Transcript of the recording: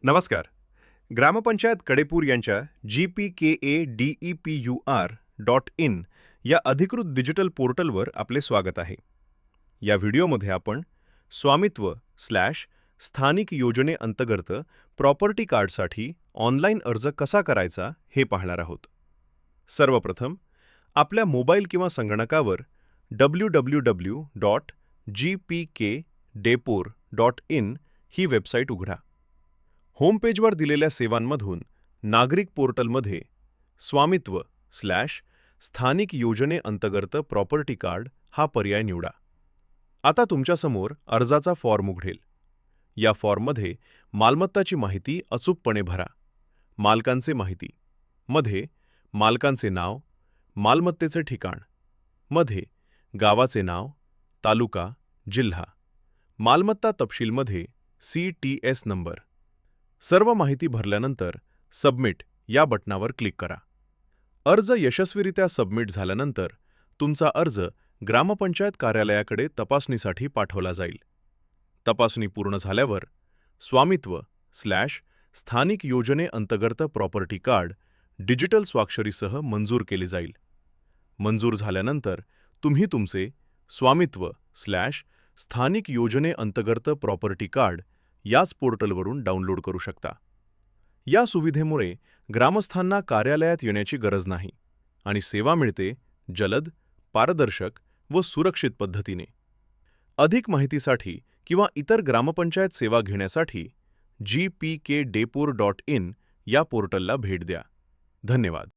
नमस्कार. ग्रामपंचायत कडेपूर यांच्या gpkadepur.in या अधिकृत डिजिटल पोर्टलवर आपले स्वागत आहे. या व्हिडिओमध्ये आपण स्वामित्व/स्थानिक योजनेअंतर्गत प्रॉपर्टी कार्डसाठी ऑनलाईन अर्ज कसा करायचा हे पाहणार आहोत. सर्वप्रथम आपल्या मोबाईल किंवा संगणकावर www.gpkdepur.in ही वेबसाईट उघडा. होमपेजवर दिलेल्या सेवांमधून नागरिक पोर्टलमध्ये स्वामित्व/स्थानिक योजनेअंतर्गत प्रॉपर्टी कार्ड हा पर्याय निवडा. आता तुमच्यासमोर अर्जाचा फॉर्म उघडेल. या फॉर्ममध्ये मालमत्ताची माहिती अचूकपणे भरा. मालकांचे माहिती मध्ये मालकांचे नाव, मालमत्तेचे ठिकाण मध्ये गावाचे नाव, तालुका, जिल्हा, मालमत्ता तपशीलमध्ये CTS नंबर. सर्व माहिती भरल्यानंतर सबमिट या बटणावर क्लिक करा. अर्ज यशस्वीरित्या सबमिट झाल्यानंतर तुमचा अर्ज ग्रामपंचायत कार्यालयाकडे तपासणीसाठी पाठवला जाईल. तपासणी पूर्ण झाल्यावर स्वामित्व/स्थानिक योजनेअंतर्गत प्रॉपर्टी कार्ड डिजिटल स्वाक्षरीसह मंजूर केले जाईल. मंजूर झाल्यानंतर तुम्ही तुमचे स्वामित्व/स्थानिक योजनेअंतर्गत प्रॉपर्टी कार्ड याच पोर्टलवरून डाउनलोड करू शकता. या सुविधेमुळे ग्रामस्थांना कार्यालयात येण्याची गरज नाही आणि सेवा मिळते जलद, पारदर्शक व सुरक्षित पद्धतीने. अधिक माहितीसाठी किंवा इतर ग्रामपंचायत सेवा घेण्यासाठी gpkdepur.in या पोर्टलला भेट द्या. धन्यवाद.